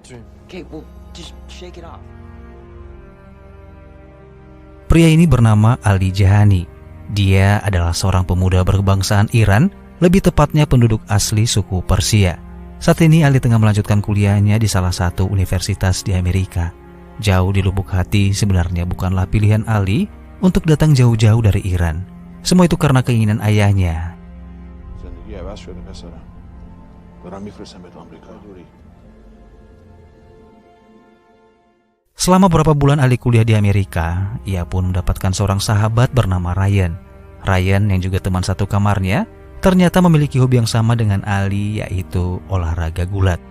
dream. Okay, well, just shake it off. Pria ini bernama Ali Jahani. Dia adalah seorang pemuda berkebangsaan Iran, lebih tepatnya penduduk asli suku Persia. Saat ini Ali tengah melanjutkan kuliahnya di salah satu universitas di Amerika. Jauh di lubuk hati sebenarnya bukanlah pilihan Ali untuk datang jauh-jauh dari Iran. Semua itu karena keinginan ayahnya. Selama beberapa bulan Ali kuliah di Amerika, ia pun mendapatkan seorang sahabat bernama Ryan. Ryan yang juga teman satu kamarnya, ternyata memiliki hobi yang sama dengan Ali, yaitu olahraga gulat.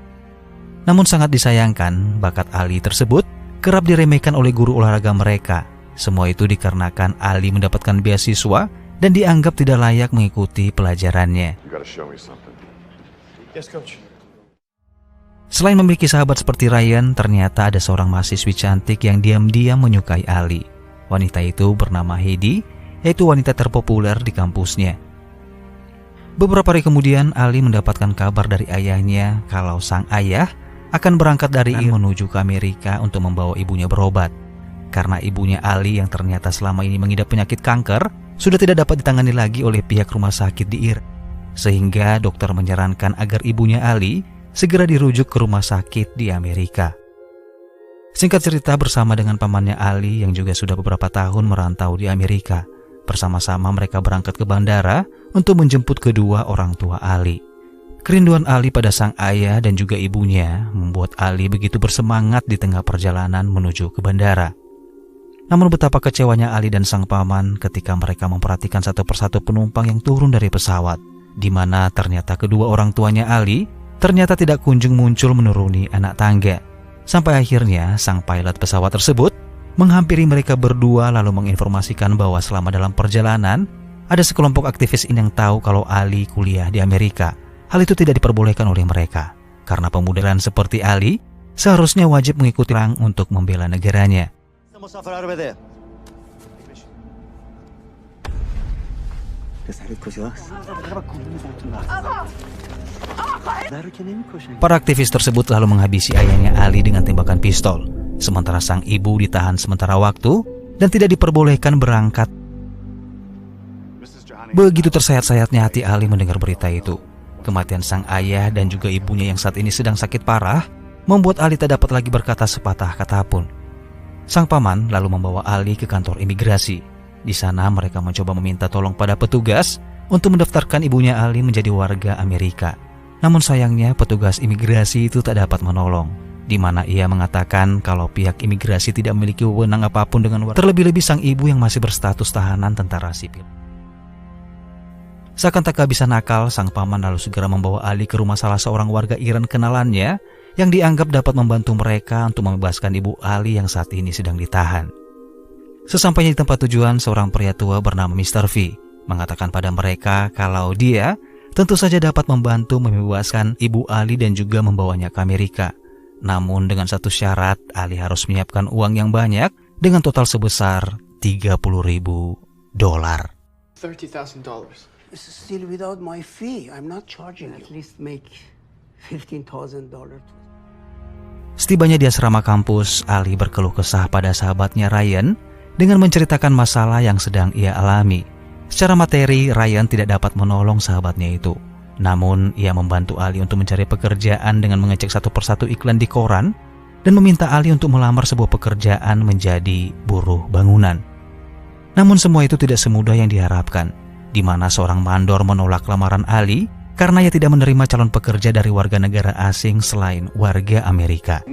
Namun sangat disayangkan, bakat Ali tersebut kerap diremehkan oleh guru olahraga mereka. Semua itu dikarenakan Ali mendapatkan beasiswa dan dianggap tidak layak mengikuti pelajarannya. Yes, coach. Selain memiliki sahabat seperti Ryan, ternyata ada seorang mahasiswi cantik yang diam-diam menyukai Ali. Wanita itu bernama Heidi, yaitu wanita terpopuler di kampusnya. Beberapa hari kemudian, Ali mendapatkan kabar dari ayahnya kalau sang ayah akan berangkat dari Iran menuju ke Amerika untuk membawa ibunya berobat. Karena ibunya Ali yang ternyata selama ini mengidap penyakit kanker sudah tidak dapat ditangani lagi oleh pihak rumah sakit di Iran. Sehingga dokter menyarankan agar ibunya Ali segera dirujuk ke rumah sakit di Amerika. Singkat cerita, bersama dengan pamannya Ali yang juga sudah beberapa tahun merantau di Amerika, bersama-sama mereka berangkat ke bandara untuk menjemput kedua orang tua Ali. Kerinduan Ali pada sang ayah dan juga ibunya membuat Ali begitu bersemangat di tengah perjalanan menuju ke bandara. Namun betapa kecewanya Ali dan sang paman ketika mereka memperhatikan satu persatu penumpang yang turun dari pesawat, di mana ternyata kedua orang tuanya Ali ternyata tidak kunjung muncul menuruni anak tangga. Sampai akhirnya sang pilot pesawat tersebut menghampiri mereka berdua lalu menginformasikan bahwa selama dalam perjalanan ada sekelompok aktivis yang tahu kalau Ali kuliah di Amerika. Hal itu tidak diperbolehkan oleh mereka karena pemuda seperti Ali seharusnya wajib mengikuti perang untuk membela negaranya. Para aktivis tersebut lalu menghabisi ayahnya Ali dengan tembakan pistol, sementara sang ibu ditahan sementara waktu dan tidak diperbolehkan berangkat. Begitu tersayat-sayatnya hati Ali mendengar berita itu. Kematian sang ayah dan juga ibunya yang saat ini sedang sakit parah membuat Ali tak dapat lagi berkata sepatah kata pun. Sang paman lalu membawa Ali ke kantor imigrasi. Di sana mereka mencoba meminta tolong pada petugas untuk mendaftarkan ibunya Ali menjadi warga Amerika. Namun sayangnya petugas imigrasi itu tak dapat menolong, di mana ia mengatakan kalau pihak imigrasi tidak memiliki wewenang apapun dengan warga, terlebih-lebih sang ibu yang masih berstatus tahanan tentara sipil. Seakan tak bisa nakal, sang paman lalu segera membawa Ali ke rumah salah seorang warga Iran kenalannya yang dianggap dapat membantu mereka untuk membebaskan ibu Ali yang saat ini sedang ditahan. Sesampainya di tempat tujuan, seorang pria tua bernama Mr. V mengatakan pada mereka kalau dia tentu saja dapat membantu membebaskan ibu Ali dan juga membawanya ke Amerika. Namun dengan satu syarat, Ali harus menyiapkan uang yang banyak dengan total sebesar $30,000. $30,000. This is still without my fee. I'm not charging you. At least make $15,000. Setibanya di asrama kampus, Ali berkeluh kesah pada sahabatnya Ryan dengan menceritakan masalah yang sedang ia alami. Secara materi, Ryan tidak dapat menolong sahabatnya itu. Namun, ia membantu Ali untuk mencari pekerjaan dengan mengecek satu persatu iklan di koran dan meminta Ali untuk melamar sebuah pekerjaan menjadi buruh bangunan. Namun semua itu tidak semudah yang diharapkan, di mana seorang mandor menolak lamaran Ali karena ia tidak menerima calon pekerja dari warga negara asing selain warga Amerika.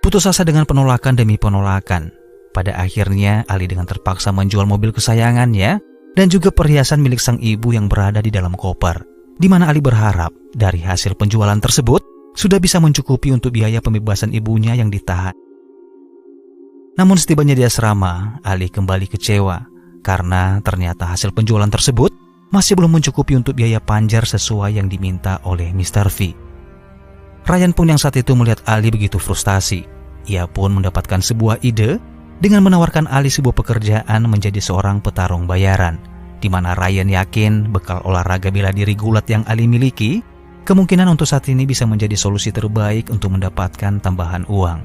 Putus asa dengan penolakan demi penolakan. Pada akhirnya, Ali dengan terpaksa menjual mobil kesayangannya dan juga perhiasan milik sang ibu yang berada di dalam koper, di mana Ali berharap dari hasil penjualan tersebut sudah bisa mencukupi untuk biaya pembebasan ibunya yang ditahan. Namun setibanya di asrama, Ali kembali kecewa karena ternyata hasil penjualan tersebut masih belum mencukupi untuk biaya panjar sesuai yang diminta oleh Mr. V. Ryan pun yang saat itu melihat Ali begitu frustasi. Ia pun mendapatkan sebuah ide dengan menawarkan Ali sebuah pekerjaan menjadi seorang petarung bayaran, di mana Ryan yakin bekal olahraga bela diri gulat yang Ali miliki Kemungkinan untuk saat ini bisa menjadi solusi terbaik untuk mendapatkan tambahan uang.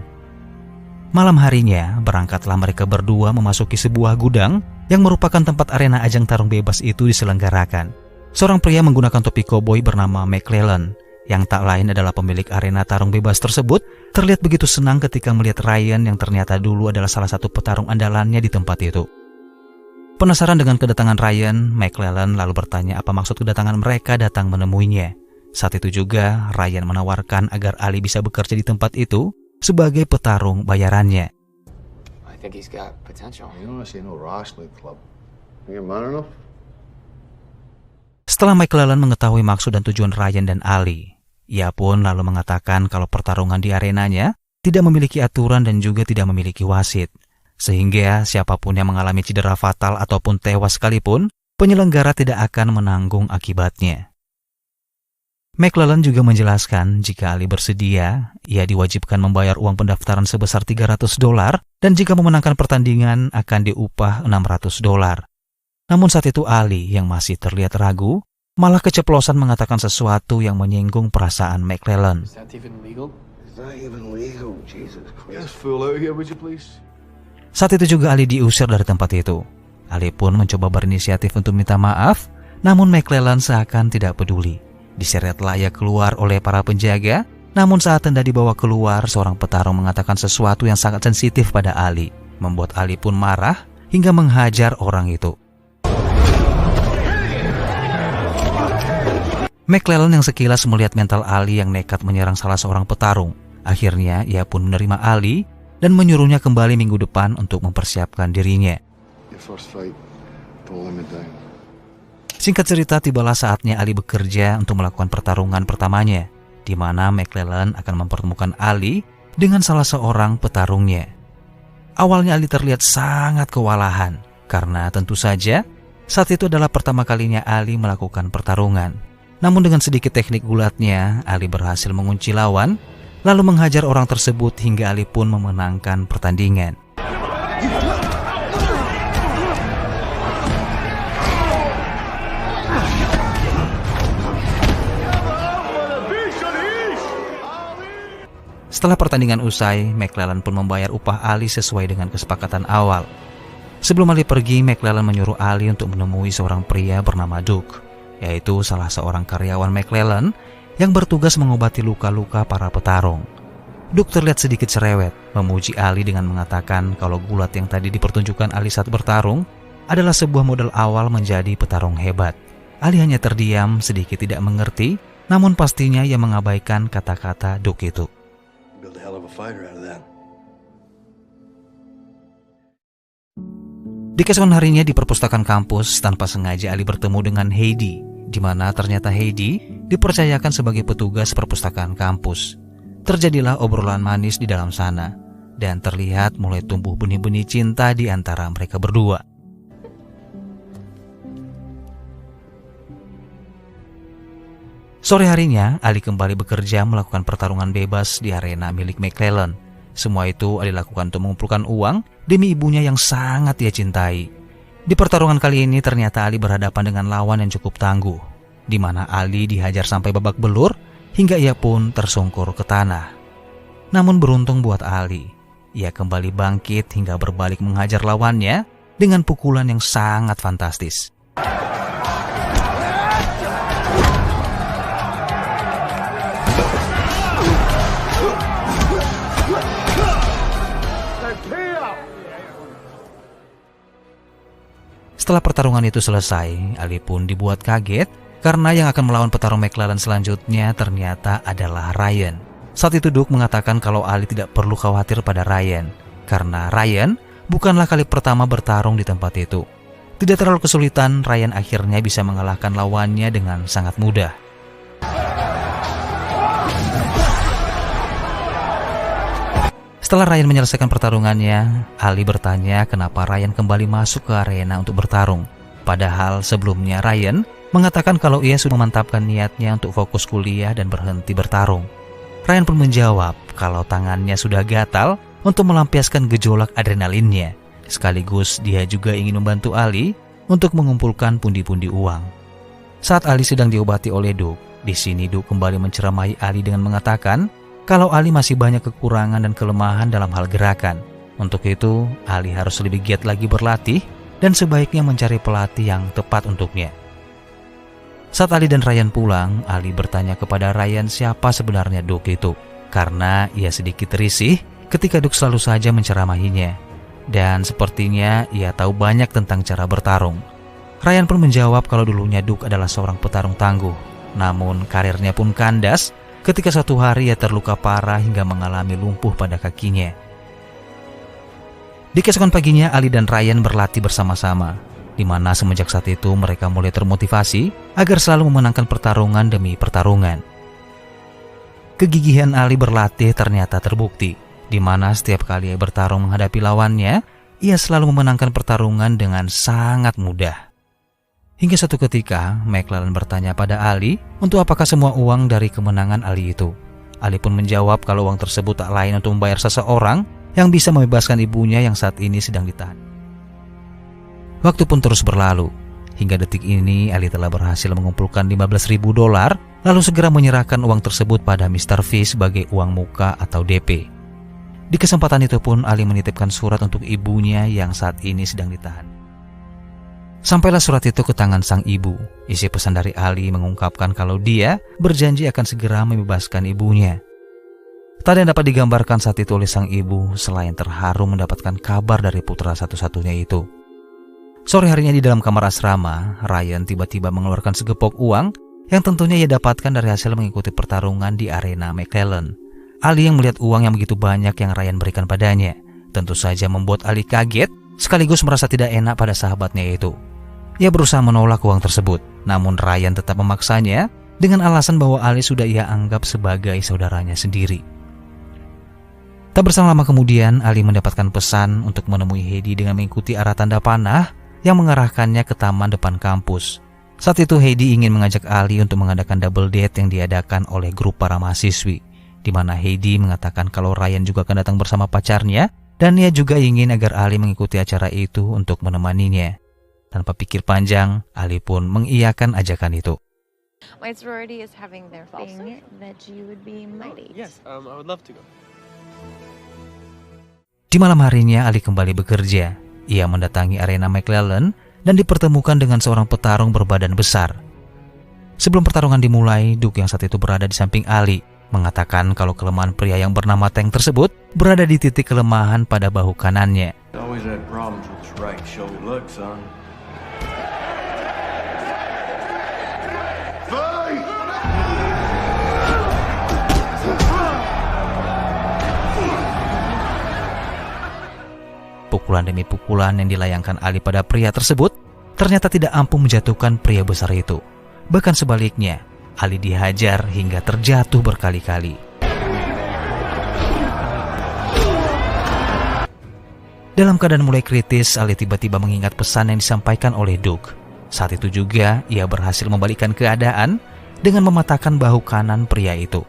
Malam harinya, berangkatlah mereka berdua memasuki sebuah gudang yang merupakan tempat arena ajang tarung bebas itu diselenggarakan. Seorang pria menggunakan topi koboi bernama McClellan, yang tak lain adalah pemilik arena tarung bebas tersebut, terlihat begitu senang ketika melihat Ryan yang ternyata dulu adalah salah satu petarung andalannya di tempat itu. Penasaran dengan kedatangan Ryan, McClellan lalu bertanya apa maksud kedatangan mereka datang menemuinya. Saat itu juga, Ryan menawarkan agar Ali bisa bekerja di tempat itu sebagai petarung bayarannya. I think he's got potential. You don't see no wrestling club. You man enough? Setelah McClellan mengetahui maksud dan tujuan Ryan dan Ali, ia pun lalu mengatakan kalau pertarungan di arenanya tidak memiliki aturan dan juga tidak memiliki wasit. Sehingga siapapun yang mengalami cedera fatal ataupun tewas sekalipun, penyelenggara tidak akan menanggung akibatnya. McClellan juga menjelaskan jika Ali bersedia, ia diwajibkan membayar uang pendaftaran sebesar $300 dan jika memenangkan pertandingan akan diupah $600. Namun saat itu Ali yang masih terlihat ragu, malah keceplosan mengatakan sesuatu yang menyinggung perasaan McClellan. Is that even legal? Is that even legal? Jesus Christ. Get us full out of here, would you please? Saat itu juga Ali diusir dari tempat itu. Ali pun mencoba berinisiatif untuk minta maaf, namun McClellan seakan tidak peduli. Diseretlah ia keluar oleh para penjaga, namun saat hendak dibawa keluar, seorang petarung mengatakan sesuatu yang sangat sensitif pada Ali, membuat Ali pun marah hingga menghajar orang itu. McClellan yang sekilas melihat mental Ali yang nekat menyerang salah seorang petarung. Akhirnya ia pun menerima Ali dan menyuruhnya kembali minggu depan untuk mempersiapkan dirinya. Your first fight, don't let me down. Singkat cerita, tibalah saatnya Ali bekerja untuk melakukan pertarungan pertamanya, di mana McClellan akan mempertemukan Ali dengan salah seorang petarungnya. Awalnya Ali terlihat sangat kewalahan, karena tentu saja saat itu adalah pertama kalinya Ali melakukan pertarungan. Namun dengan sedikit teknik gulatnya, Ali berhasil mengunci lawan, lalu menghajar orang tersebut hingga Ali pun memenangkan pertandingan. Setelah pertandingan usai, McClellan pun membayar upah Ali sesuai dengan kesepakatan awal. Sebelum Ali pergi, McClellan menyuruh Ali untuk menemui seorang pria bernama Duke, yaitu salah seorang karyawan McClellan yang bertugas mengobati luka-luka para petarung. Duke terlihat sedikit cerewet, memuji Ali dengan mengatakan kalau gulat yang tadi dipertunjukkan Ali saat bertarung adalah sebuah modal awal menjadi petarung hebat. Ali hanya terdiam, sedikit tidak mengerti, namun pastinya ia mengabaikan kata-kata Duke itu. Build a hell of a fighter out of that. Di keesokan harinya di perpustakaan kampus, tanpa sengaja Ali bertemu dengan Heidi, di mana ternyata Heidi dipercayakan sebagai petugas perpustakaan kampus. Terjadilah obrolan manis di dalam sana, dan terlihat mulai tumbuh benih-benih cinta di antara mereka berdua. Sore harinya, Ali kembali bekerja melakukan pertarungan bebas di arena milik McClellan. Semua itu Ali lakukan untuk mengumpulkan uang demi ibunya yang sangat ia cintai. Di pertarungan kali ini ternyata Ali berhadapan dengan lawan yang cukup tangguh, di mana Ali dihajar sampai babak belur hingga ia pun tersungkur ke tanah. Namun beruntung buat Ali, ia kembali bangkit hingga berbalik menghajar lawannya dengan pukulan yang sangat fantastis. Setelah pertarungan itu selesai, Ali pun dibuat kaget karena yang akan melawan petarung McClellan selanjutnya ternyata adalah Ryan. Saat itu Duke mengatakan kalau Ali tidak perlu khawatir pada Ryan, karena Ryan bukanlah kali pertama bertarung di tempat itu. Tidak terlalu kesulitan, Ryan akhirnya bisa mengalahkan lawannya dengan sangat mudah. Setelah Ryan menyelesaikan pertarungannya, Ali bertanya kenapa Ryan kembali masuk ke arena untuk bertarung. Padahal sebelumnya Ryan mengatakan kalau ia sudah memantapkan niatnya untuk fokus kuliah dan berhenti bertarung. Ryan pun menjawab kalau tangannya sudah gatal untuk melampiaskan gejolak adrenalinnya. Sekaligus dia juga ingin membantu Ali untuk mengumpulkan pundi-pundi uang. Saat Ali sedang diobati oleh Duke, Di sini Duke kembali menceramahi Ali dengan mengatakan kalau Ali masih banyak kekurangan dan kelemahan dalam hal gerakan. Untuk itu, Ali harus lebih giat lagi berlatih dan sebaiknya mencari pelatih yang tepat untuknya. Saat Ali dan Ryan pulang, Ali bertanya kepada Ryan siapa sebenarnya Duke itu, karena ia sedikit risih ketika Duke selalu saja menceramahinya. Dan sepertinya ia tahu banyak tentang cara bertarung. Ryan pun menjawab kalau dulunya Duke adalah seorang petarung tangguh. Namun karirnya pun kandas ketika suatu hari ia terluka parah hingga mengalami lumpuh pada kakinya. Di keesokan paginya Ali dan Ryan berlatih bersama-sama, di mana semenjak saat itu mereka mulai termotivasi agar selalu memenangkan pertarungan demi pertarungan. Kegigihan Ali berlatih ternyata terbukti, di mana setiap kali ia bertarung menghadapi lawannya, ia selalu memenangkan pertarungan dengan sangat mudah. Hingga suatu ketika, McClellan bertanya pada Ali untuk apakah semua uang dari kemenangan Ali itu. Ali pun menjawab kalau uang tersebut tak lain untuk membayar seseorang yang bisa membebaskan ibunya yang saat ini sedang ditahan. Waktu pun terus berlalu. Hingga detik ini, Ali telah berhasil mengumpulkan $15.000, lalu segera menyerahkan uang tersebut pada Mr. V sebagai uang muka atau DP. Di kesempatan itu pun, Ali menitipkan surat untuk ibunya yang saat ini sedang ditahan. Sampailah surat itu ke tangan sang ibu. Isi pesan dari Ali mengungkapkan kalau dia berjanji akan segera membebaskan ibunya. Tak ada yang dapat digambarkan saat itu oleh sang ibu selain terharu mendapatkan kabar dari putra satu-satunya itu. Sore harinya di dalam kamar asrama, Ryan tiba-tiba mengeluarkan segepok uang yang tentunya ia dapatkan dari hasil mengikuti pertarungan di arena McClellan. Ali yang melihat uang yang begitu banyak yang Ryan berikan padanya, tentu saja membuat Ali kaget sekaligus merasa tidak enak pada sahabatnya itu. Ia berusaha menolak uang tersebut, namun Ryan tetap memaksanya dengan alasan bahwa Ali sudah ia anggap sebagai saudaranya sendiri. Tak berselang lama kemudian, Ali mendapatkan pesan untuk menemui Heidi dengan mengikuti arah tanda panah yang mengarahkannya ke taman depan kampus. Saat itu Heidi ingin mengajak Ali untuk mengadakan double date yang diadakan oleh grup para mahasiswi, di mana Heidi mengatakan kalau Ryan juga akan datang bersama pacarnya dan ia juga ingin agar Ali mengikuti acara itu untuk menemaninya. Tanpa pikir panjang, Ali pun mengiyakan ajakan itu. My sorority is having their thing that you would be my date. Yes, I would love to go. Di malam harinya, Ali kembali bekerja. Ia mendatangi arena McClellan dan dipertemukan dengan seorang petarung berbadan besar. Sebelum pertarungan dimulai, Duke yang saat itu berada di samping Ali mengatakan kalau kelemahan pria yang bernama Tank tersebut berada di titik kelemahan pada bahu kanannya. Always had problems with his right shoulder. Look, son. Pukulan demi pukulan yang dilayangkan Ali pada pria tersebut ternyata tidak ampuh menjatuhkan pria besar itu. Bahkan sebaliknya, Ali dihajar hingga terjatuh berkali-kali. Dalam keadaan mulai kritis, Ali tiba-tiba mengingat pesan yang disampaikan oleh Duke. Saat itu juga, ia berhasil membalikkan keadaan dengan mematahkan bahu kanan pria itu.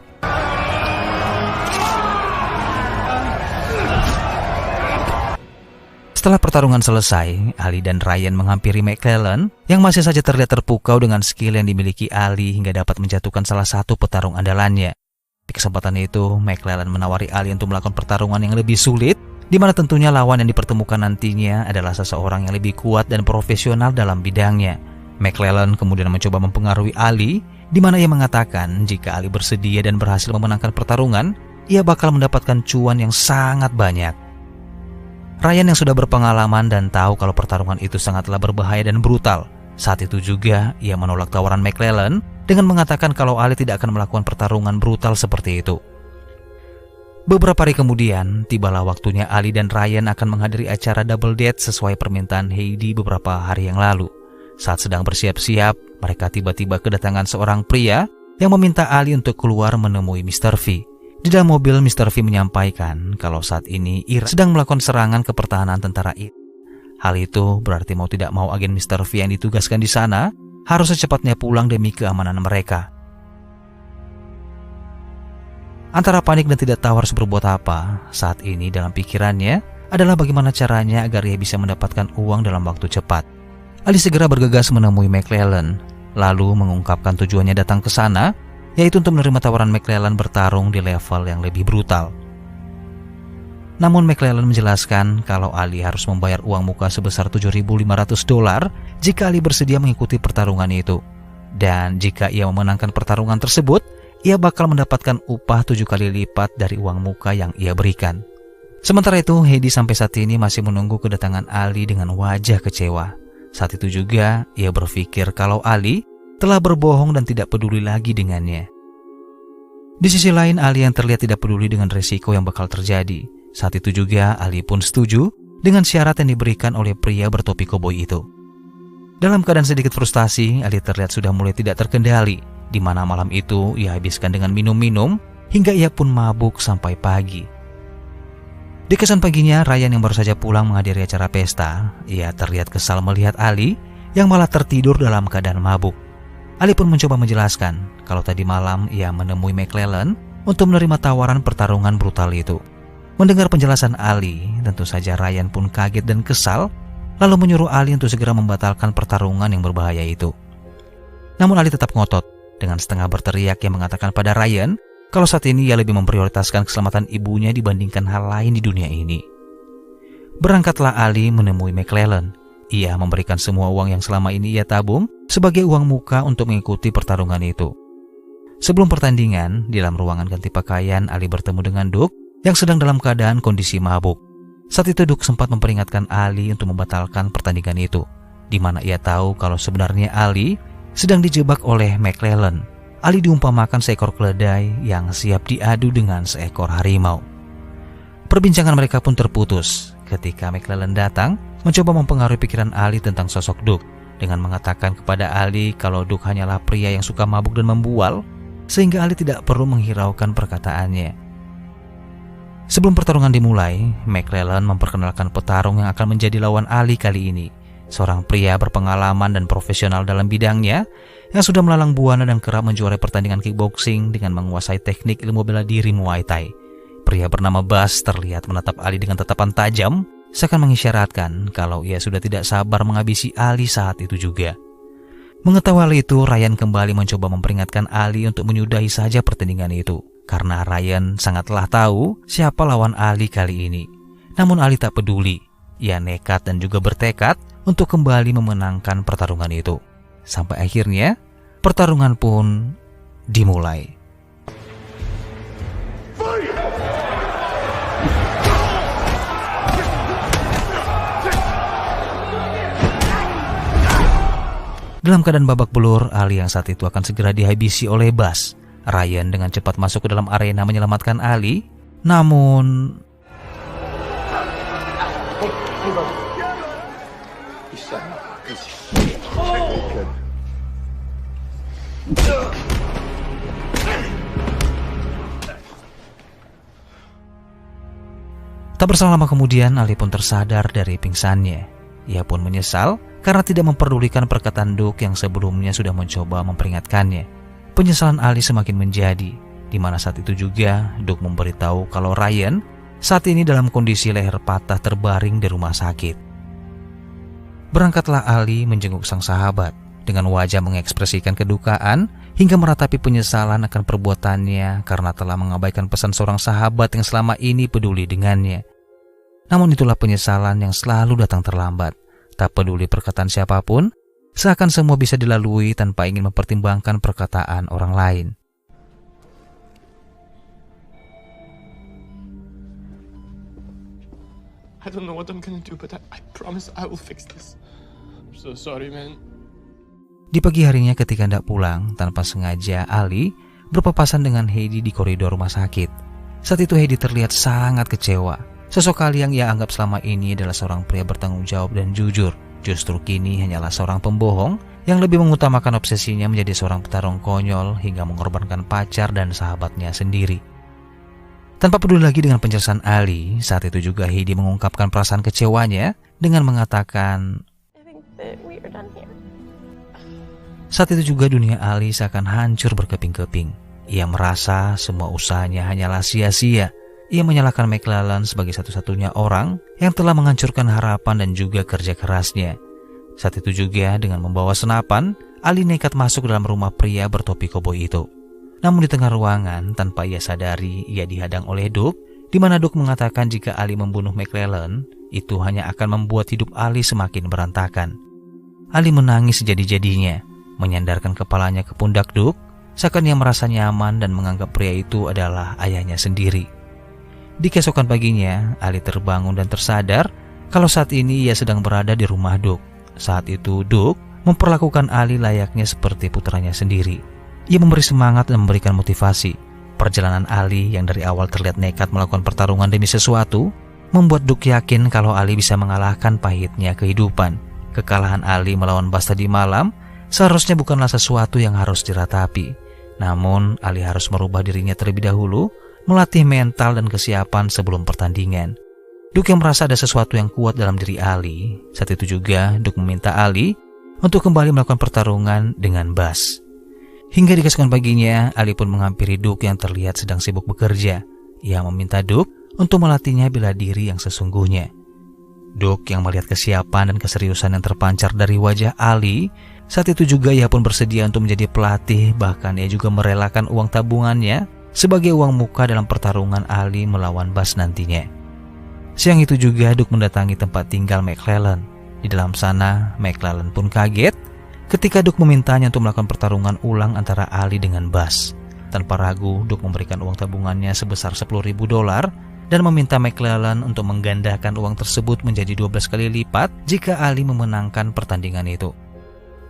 Setelah pertarungan selesai, Ali dan Ryan menghampiri McClellan yang masih saja terlihat terpukau dengan skill yang dimiliki Ali hingga dapat menjatuhkan salah satu petarung andalannya. Di kesempatan itu, McClellan menawari Ali untuk melakukan pertarungan yang lebih sulit, di mana tentunya lawan yang dipertemukan nantinya adalah seseorang yang lebih kuat dan profesional dalam bidangnya. McClellan kemudian mencoba mempengaruhi Ali, di mana ia mengatakan jika Ali bersedia dan berhasil memenangkan pertarungan, ia bakal mendapatkan cuan yang sangat banyak. Ryan yang sudah berpengalaman dan tahu kalau pertarungan itu sangatlah berbahaya dan brutal. Saat itu juga ia menolak tawaran McClellan dengan mengatakan kalau Ali tidak akan melakukan pertarungan brutal seperti itu. Beberapa hari kemudian, tibalah waktunya Ali dan Ryan akan menghadiri acara double date sesuai permintaan Heidi beberapa hari yang lalu. Saat sedang bersiap-siap, mereka tiba-tiba kedatangan seorang pria yang meminta Ali untuk keluar menemui Mr. V. Di dalam mobil, Mr. V menyampaikan kalau saat ini Iran sedang melakukan serangan ke pertahanan tentara Iran. Hal itu berarti mau tidak mau agen Mr. V yang ditugaskan di sana harus secepatnya pulang demi keamanan mereka. Antara panik dan tidak tahu harus berbuat apa, saat ini dalam pikirannya adalah bagaimana caranya agar ia bisa mendapatkan uang dalam waktu cepat. Ali segera bergegas menemui McClellan. lalu mengungkapkan tujuannya datang ke sana, yaitu untuk menerima tawaran McClellan bertarung di level yang lebih brutal. Namun McClellan menjelaskan kalau Ali harus membayar uang muka sebesar $7.500 jika Ali bersedia mengikuti pertarungan itu. Dan jika ia memenangkan pertarungan tersebut, ia bakal mendapatkan upah 7 kali lipat dari uang muka yang ia berikan. Sementara itu, Heidi sampai saat ini masih menunggu kedatangan Ali dengan wajah kecewa. Saat itu juga, ia berpikir kalau Ali telah berbohong dan tidak peduli lagi dengannya. Di sisi lain, Ali yang terlihat tidak peduli dengan resiko yang bakal terjadi. Saat itu juga, Ali pun setuju dengan syarat yang diberikan oleh pria bertopi koboi itu. Dalam keadaan sedikit frustasi, Ali terlihat sudah mulai tidak terkendali, di mana malam itu ia habiskan dengan minum-minum hingga ia pun mabuk sampai pagi. Di keesokan paginya, Ryan yang baru saja pulang menghadiri acara pesta, ia terlihat kesal melihat Ali yang malah tertidur dalam keadaan mabuk. Ali pun mencoba menjelaskan kalau tadi malam ia menemui McClellan untuk menerima tawaran pertarungan brutal itu. Mendengar penjelasan Ali, tentu saja Ryan pun kaget dan kesal, lalu menyuruh Ali untuk segera membatalkan pertarungan yang berbahaya itu. Namun Ali tetap ngotot dengan setengah berteriak yang mengatakan pada Ryan kalau saat ini ia lebih memprioritaskan keselamatan ibunya dibandingkan hal lain di dunia ini. Berangkatlah Ali menemui McClellan. Ia memberikan semua uang yang selama ini ia tabung sebagai uang muka untuk mengikuti pertarungan itu. Sebelum pertandingan, di dalam ruangan ganti pakaian, Ali bertemu dengan Duke yang sedang dalam keadaan kondisi mabuk. Saat itu Duke sempat memperingatkan Ali untuk membatalkan pertandingan itu, di mana ia tahu kalau sebenarnya Ali sedang dijebak oleh McClellan. Ali diumpamakan seekor keledai yang siap diadu dengan seekor harimau. Perbincangan mereka pun terputus ketika McClellan datang mencoba mempengaruhi pikiran Ali tentang sosok Duke dengan mengatakan kepada Ali kalau Duke hanyalah pria yang suka mabuk dan membual, sehingga Ali tidak perlu menghiraukan perkataannya. Sebelum pertarungan dimulai, McClellan memperkenalkan petarung yang akan menjadi lawan Ali kali ini. Seorang pria berpengalaman dan profesional dalam bidangnya yang sudah melalang buana dan kerap menjuarai pertandingan kickboxing dengan menguasai teknik ilmu bela diri Muay Thai. Pria bernama Bas terlihat menatap Ali dengan tatapan tajam, seakan mengisyaratkan kalau ia sudah tidak sabar menghabisi Ali saat itu juga. Mengetahui hal itu, Ryan kembali mencoba memperingatkan Ali untuk menyudahi saja pertandingan itu, karena Ryan sangatlah tahu siapa lawan Ali kali ini. Namun Ali tak peduli. Ia nekat dan juga bertekad untuk kembali memenangkan pertarungan itu. Sampai akhirnya, pertarungan pun dimulai. Dalam keadaan babak belur, Ali yang saat itu akan segera dihabisi oleh Bas. Ryan dengan cepat masuk ke dalam arena menyelamatkan Ali, namun tak berselang lama kemudian Ali pun tersadar dari pingsannya. Ia pun menyesal karena tidak memperdulikan perkataan Duke yang sebelumnya sudah mencoba memperingatkannya. Penyesalan Ali semakin menjadi, di mana saat itu juga Duke memberitahu kalau Ryan saat ini dalam kondisi leher patah terbaring di rumah sakit. Berangkatlah Ali menjenguk sang sahabat dengan wajah mengekspresikan kedukaan hingga meratapi penyesalan akan perbuatannya karena telah mengabaikan pesan seorang sahabat yang selama ini peduli dengannya. Namun itulah penyesalan yang selalu datang terlambat. Tak peduli perkataan siapapun, seakan semua bisa dilalui tanpa ingin mempertimbangkan perkataan orang lain. I don't know what I'm gonna do, but I promise I will fix this. I'm so sorry, man. Di pagi harinya ketika hendak pulang, tanpa sengaja Ali berpapasan dengan Heidi di koridor rumah sakit. Saat itu Heidi terlihat sangat kecewa. Sosok Ali yang ia anggap selama ini adalah seorang pria bertanggung jawab dan jujur, justru kini hanyalah seorang pembohong yang lebih mengutamakan obsesinya menjadi seorang petarung konyol hingga mengorbankan pacar dan sahabatnya sendiri. Tanpa peduli lagi dengan penjelasan Ali, saat itu juga Heidi mengungkapkan perasaan kecewanya dengan mengatakan, saat itu juga dunia Ali seakan hancur berkeping-keping. Ia merasa semua usahanya hanyalah sia-sia. Ia menyalahkan McClellan sebagai satu-satunya orang yang telah menghancurkan harapan dan juga kerja kerasnya. Saat itu juga dengan membawa senapan, Ali nekat masuk dalam rumah pria bertopi koboi itu. Namun di tengah ruangan, tanpa ia sadari, ia dihadang oleh Duke, di mana Duke mengatakan jika Ali membunuh McClellan, itu hanya akan membuat hidup Ali semakin berantakan. Ali menangis sejadi-jadinya, menyandarkan kepalanya ke pundak Duke, seakan ia merasa nyaman dan menganggap pria itu adalah ayahnya sendiri. Di keesokan paginya, Ali terbangun dan tersadar kalau saat ini ia sedang berada di rumah Duke. Saat itu Duke memperlakukan Ali layaknya seperti putranya sendiri. Ia memberi semangat dan memberikan motivasi. Perjalanan Ali yang dari awal terlihat nekat melakukan pertarungan demi sesuatu, membuat Duke yakin kalau Ali bisa mengalahkan pahitnya kehidupan. Kekalahan Ali melawan Bas tadi malam seharusnya bukanlah sesuatu yang harus diratapi. Namun Ali harus merubah dirinya terlebih dahulu, melatih mental dan kesiapan sebelum pertandingan. Duke yang merasa ada sesuatu yang kuat dalam diri Ali. Saat itu juga Duke meminta Ali untuk kembali melakukan pertarungan dengan Bas. Hingga di keesokan paginya, Ali pun menghampiri Duke yang terlihat sedang sibuk bekerja. Ia meminta Duke untuk melatihnya bela diri yang sesungguhnya. Duke yang melihat kesiapan dan keseriusan yang terpancar dari wajah Ali, saat itu juga ia pun bersedia untuk menjadi pelatih. Bahkan ia juga merelakan uang tabungannya sebagai uang muka dalam pertarungan Ali melawan Bas nantinya. Siang itu juga Duke mendatangi tempat tinggal McClellan. Di dalam sana, McClellan pun kaget ketika Duke memintanya untuk melakukan pertarungan ulang antara Ali dengan Bas. Tanpa ragu, Duke memberikan uang tabungannya sebesar $10.000 dan meminta McClellan untuk menggandakan uang tersebut menjadi 12 kali lipat jika Ali memenangkan pertandingan itu.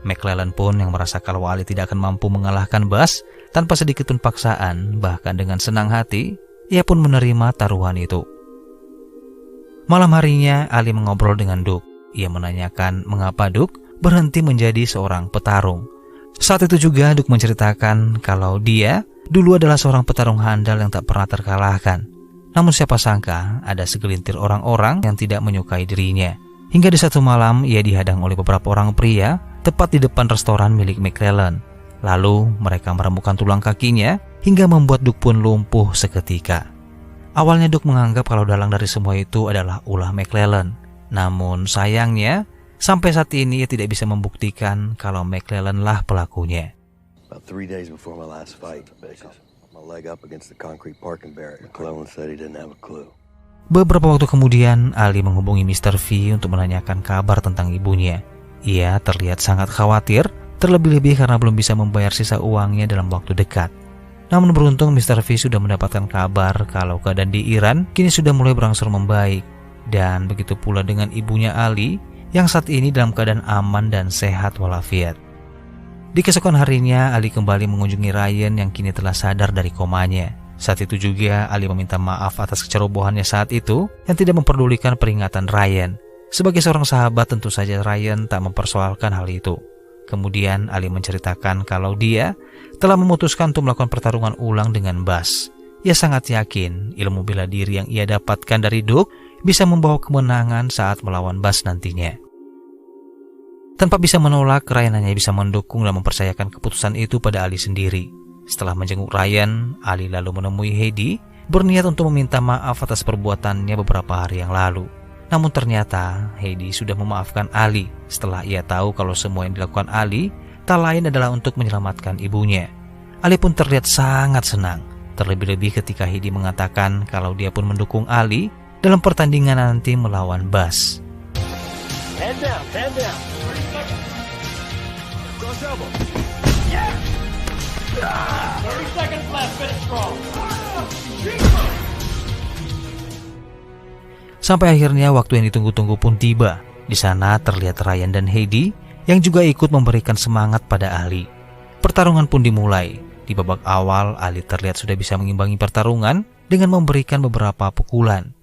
McClellan pun yang merasa kalau Ali tidak akan mampu mengalahkan Bas, tanpa sedikit pun paksaan, bahkan dengan senang hati, ia pun menerima taruhan itu. Malam harinya, Ali mengobrol dengan Duke. Ia menanyakan mengapa Duke berhenti menjadi seorang petarung. Saat itu juga Duke menceritakan kalau dia dulu adalah seorang petarung handal yang tak pernah terkalahkan. Namun siapa sangka ada segelintir orang-orang yang tidak menyukai dirinya. Hingga di satu malam ia dihadang oleh beberapa orang pria tepat di depan restoran milik McClellan. Lalu mereka meremukkan tulang kakinya hingga membuat Duke pun lumpuh seketika. Awalnya Duke menganggap kalau dalang dari semua itu adalah ulah McClellan. Namun sayangnya sampai saat ini ia tidak bisa membuktikan kalau McClellan lah pelakunya. About 3 days before my last fight, my leg up against the concrete parking barrier. McClellan said he didn't have a clue. Beberapa waktu kemudian, Ali menghubungi Mr. V untuk menanyakan kabar tentang ibunya. Ia terlihat sangat khawatir, terlebih-lebih karena belum bisa membayar sisa uangnya dalam waktu dekat. Namun beruntung Mr. V sudah mendapatkan kabar kalau keadaan di Iran kini sudah mulai berangsur membaik. Dan begitu pula dengan ibunya Ali yang saat ini dalam keadaan aman dan sehat walafiat. Di keesokan harinya, Ali kembali mengunjungi Ryan yang kini telah sadar dari komanya. Saat itu juga Ali meminta maaf atas kecerobohannya saat itu yang tidak memperdulikan peringatan Ryan. Sebagai seorang sahabat tentu saja Ryan tak mempersoalkan hal itu. Kemudian Ali menceritakan kalau dia telah memutuskan untuk melakukan pertarungan ulang dengan Bas. Ia sangat yakin ilmu bela diri yang ia dapatkan dari Duke bisa membawa kemenangan saat melawan Bas nantinya. Tanpa bisa menolak, Ryan hanya bisa mendukung dan mempercayakan keputusan itu pada Ali sendiri. Setelah menjenguk Ryan, Ali lalu menemui Heidi, berniat untuk meminta maaf atas perbuatannya beberapa hari yang lalu. Namun ternyata Heidi sudah memaafkan Ali setelah ia tahu kalau semua yang dilakukan Ali tak lain adalah untuk menyelamatkan ibunya. Ali pun terlihat sangat senang, terlebih-lebih ketika Heidi mengatakan kalau dia pun mendukung Ali dalam pertandingan nanti melawan Bas. Hand down, hand down. 30 seconds. Cross elbow. Yeah! 30 seconds left, finish strong. Sampai akhirnya waktu yang ditunggu-tunggu pun tiba. Di sana terlihat Ryan dan Heidi yang juga ikut memberikan semangat pada Ali. Pertarungan pun dimulai. Di babak awal, Ali terlihat sudah bisa mengimbangi pertarungan dengan memberikan beberapa pukulan.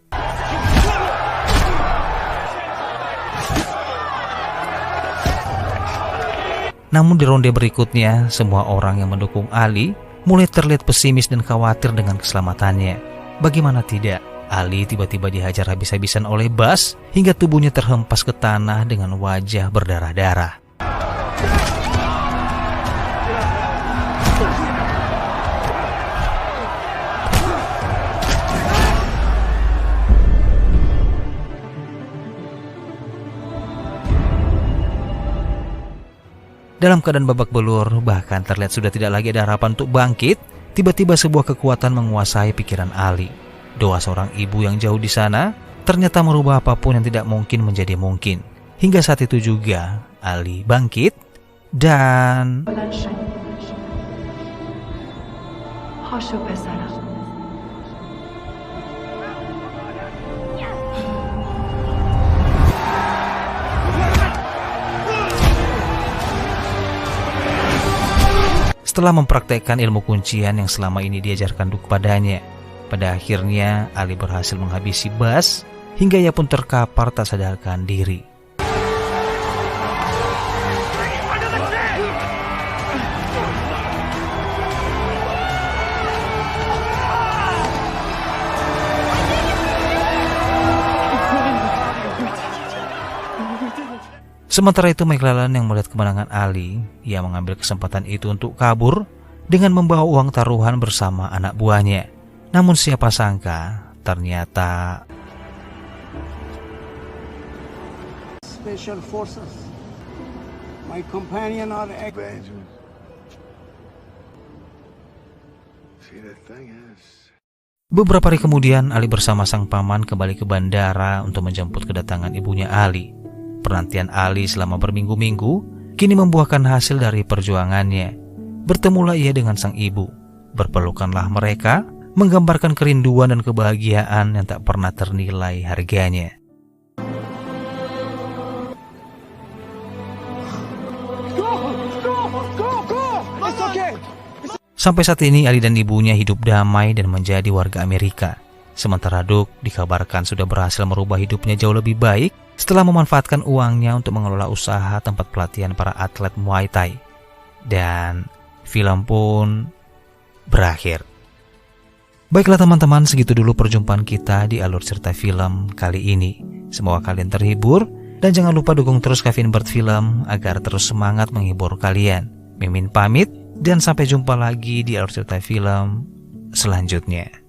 Namun di ronde berikutnya, semua orang yang mendukung Ali mulai terlihat pesimis dan khawatir dengan keselamatannya. Bagaimana tidak, Ali tiba-tiba dihajar habis-habisan oleh Bas hingga tubuhnya terhempas ke tanah dengan wajah berdarah-darah. Dan Dalam keadaan babak belur, bahkan terlihat sudah tidak lagi ada harapan untuk bangkit, tiba-tiba sebuah kekuatan menguasai pikiran Ali. Doa seorang ibu yang jauh di sana ternyata merubah apapun yang tidak mungkin menjadi mungkin. Hingga saat itu juga, Ali bangkit dan... Setelah mempraktekkan ilmu kuncian yang selama ini diajarkan Duke padanya, pada akhirnya Ali berhasil menghabisi Bas hingga ia pun terkapar tak sadarkan diri. Sementara itu McClellan yang melihat kemenangan Ali, ia mengambil kesempatan itu untuk kabur dengan membawa uang taruhan bersama anak buahnya. Namun siapa sangka, ternyata Special Forces. My companion are Benjamin. See, the thing is... beberapa hari kemudian Ali bersama sang paman kembali ke bandara untuk menjemput kedatangan ibunya Ali. Penantian Ali selama berminggu-minggu kini membuahkan hasil dari perjuangannya. Bertemulah ia dengan sang ibu. Berpelukanlah mereka, menggambarkan kerinduan dan kebahagiaan yang tak pernah ternilai harganya. Sampai saat ini Ali dan ibunya hidup damai dan menjadi warga Amerika. Sementara Duke dikabarkan sudah berhasil merubah hidupnya jauh lebih baik setelah memanfaatkan uangnya untuk mengelola usaha tempat pelatihan para atlet Muay Thai. Dan film pun berakhir. Baiklah teman-teman, segitu dulu perjumpaan kita di alur cerita film kali ini. Semoga kalian terhibur dan jangan lupa dukung terus Kevin Bird Film agar terus semangat menghibur kalian. Mimin pamit dan sampai jumpa lagi di alur cerita film selanjutnya.